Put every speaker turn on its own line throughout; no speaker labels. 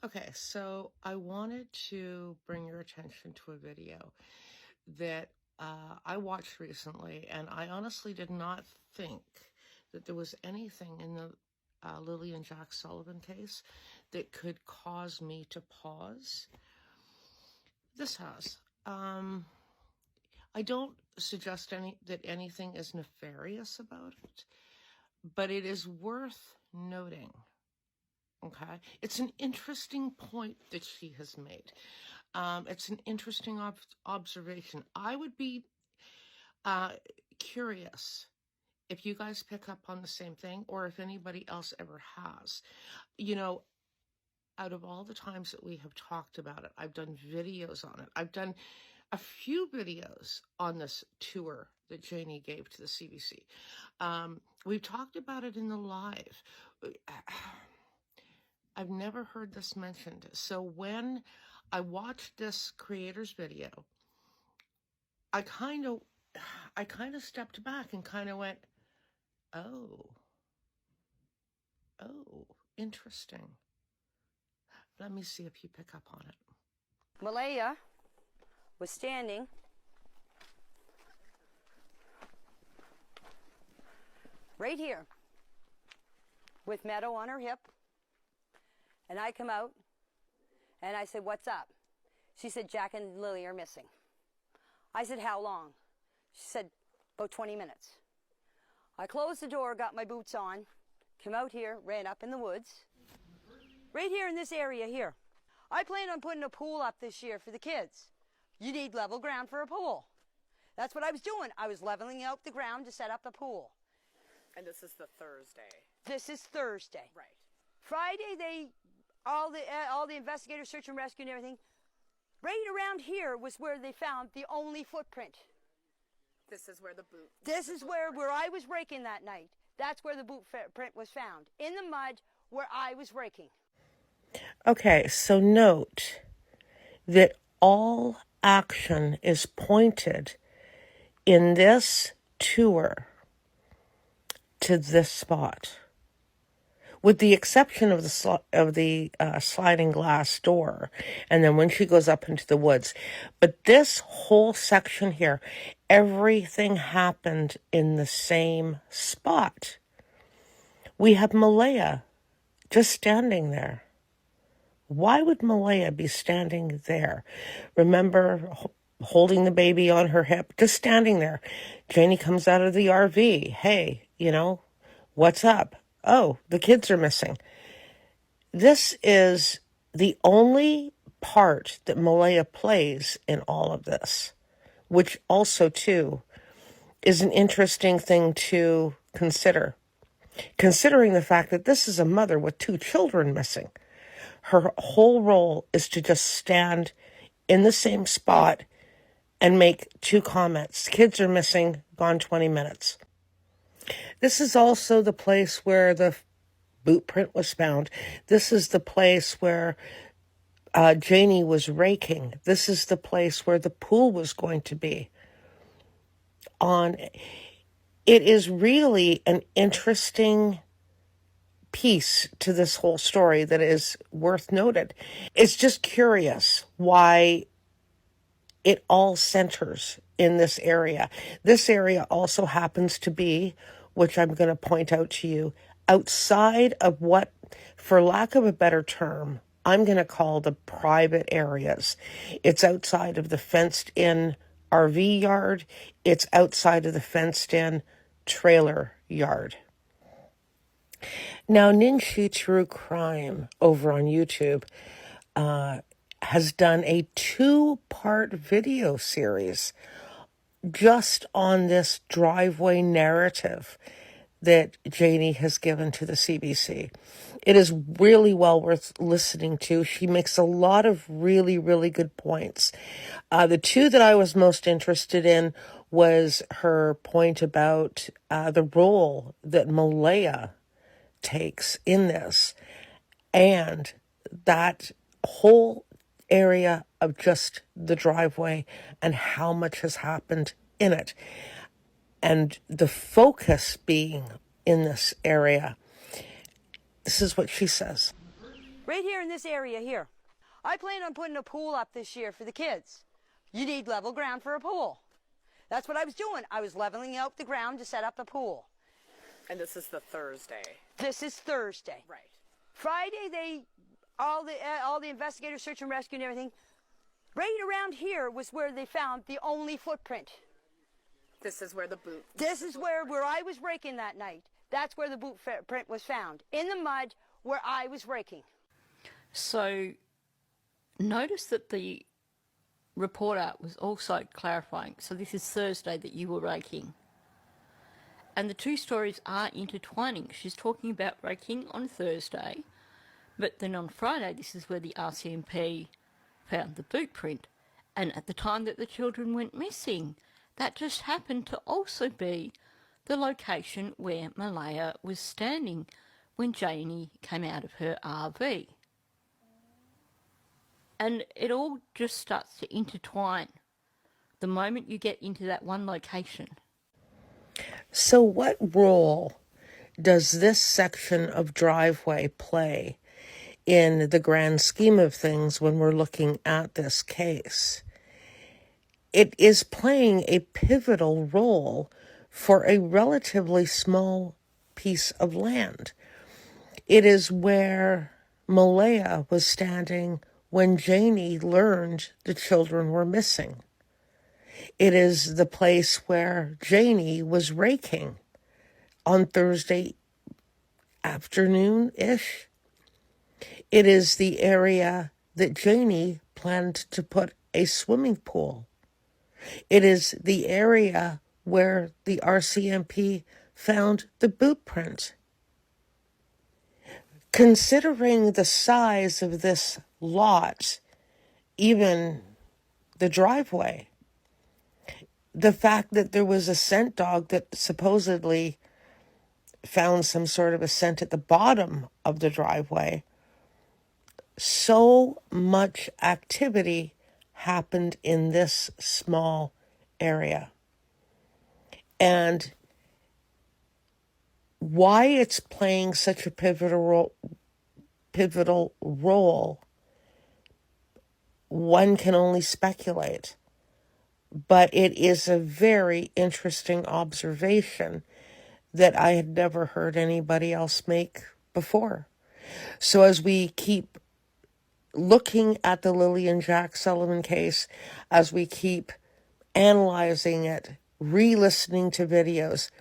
Okay, so I wanted to bring your attention to a video that I watched recently, and I honestly did not think that there was anything in the Lilly and Jack Sullivan case that could cause me to pause. This has. I don't suggest that anything is nefarious about it, but it is worth noting. Okay, it's an interesting point that she has made. It's an interesting observation. I would be curious if you guys pick up on the same thing or if anybody else ever has. You know, out of all the times that we have talked about it, I've done videos on it. I've done a few videos on this tour that Janie gave to the CBC. We've talked about it in the live. I've never heard this mentioned. So when I watched this creator's video, I kind of stepped back and kind of went, oh, interesting. Let me see if you pick up on it.
Malaya was standing right here with Meadow on her hip. And I come out, and I said, "What's up?" She said, "Jack and Lily are missing." I said, "How long?" She said, "About 20 minutes." I closed the door, got my boots on, came out here, ran up in the woods, right here in this area here. I planned on putting a pool up this year for the kids. You need level ground for a pool. That's what I was doing. I was leveling out the ground to set up a pool.
And this is the Thursday.
This is Thursday.
Right.
Friday, all the investigators, search and rescue and everything, right around here was where they found the only footprint.
This is where the boot.
This is where I was raking that night. That's where the boot print was found, in the mud where I was raking.
Okay, so note that all action is pointed in this tour to this spot, with the exception of the sliding glass door, and then when she goes up into the woods. But this whole section here, everything happened in the same spot. We have Malaya just standing there. Why would Malaya be standing there? Remember, holding the baby on her hip, just standing there. Janie comes out of the RV. Hey, what's up? Oh, the kids are missing. This is the only part that Malaya plays in all of this, which also, too, is an interesting thing to consider, considering the fact that this is a mother with 2 children missing. Her whole role is to just stand in the same spot and make 2 comments. Kids are missing, gone 20 minutes. This is also the place where the boot print was found. This is the place where Janie was raking. This is the place where the pool was going to be. It is really an interesting piece to this whole story that is worth noted. It's just curious why it all centers in this area. This area also happens to be, which I'm going to point out to you, outside of what, for lack of a better term, I'm going to call the private areas. It's outside of the fenced-in RV yard. It's outside of the fenced-in trailer yard. Now, Ninshi True Crime over on YouTube has done a 2-part video series just on this driveway narrative that Janie has given to the CBC. It is really well worth listening to. She makes a lot of really, really good points. The 2 that I was most interested in was her point about the role that Malaya takes in this, and that whole area of just the driveway and how much has happened in it, and the focus being in this area. This is what she says.
Right here in this area here. I plan on putting a pool up this year for the kids. You need level ground for a pool. That's what I was doing. I was leveling out the ground to set up the pool.
And this is the Thursday.
This is Thursday.
Right.
Friday, all the investigators, search and rescue and everything, right around here was where they found the only footprint.
This is where the boot.
This is where I was raking that night. That's where the boot print was found, in the mud where I was raking.
So notice that the reporter was also clarifying, so this is Thursday that you were raking. And the two stories are intertwining. She's talking about raking on Thursday, but then on Friday, this is where the RCMP found the boot print. And at the time that the children went missing, that just happened to also be the location where Malaya was standing when Janie came out of her RV. And it all just starts to intertwine the moment you get into that one location.
So what role does this section of driveway play in the grand scheme of things when we're looking at this case? It is playing a pivotal role for a relatively small piece of land. It is where Malaya was standing when Janie learned the children were missing. It is the place where Janie was raking on Thursday afternoon-ish. It is the area that Janie planned to put a swimming pool. It is the area where the RCMP found the boot print. Considering the size of this lot, even the driveway, the fact that there was a scent dog that supposedly found some sort of a scent at the bottom of the driveway, so much activity happened in this small area. And why it's playing such a pivotal role, one can only speculate. But it is a very interesting observation that I had never heard anybody else make before. So as we keep looking at the Lilly and Jack Sullivan case, as we keep analyzing it, re-listening to videos,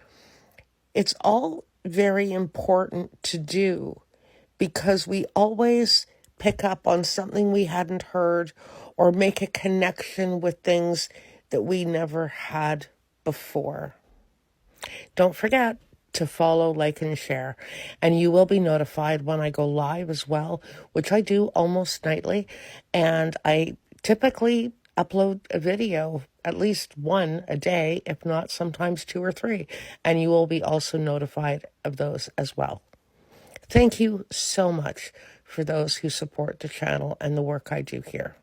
it's all very important to do because we always pick up on something we hadn't heard or make a connection with things that we never had before. Don't forget to follow, like, and share. And you will be notified when I go live as well, which I do almost nightly. And I typically upload a video, at least one a day, if not sometimes 2 or 3. And you will be also notified of those as well. Thank you so much for those who support the channel and the work I do here.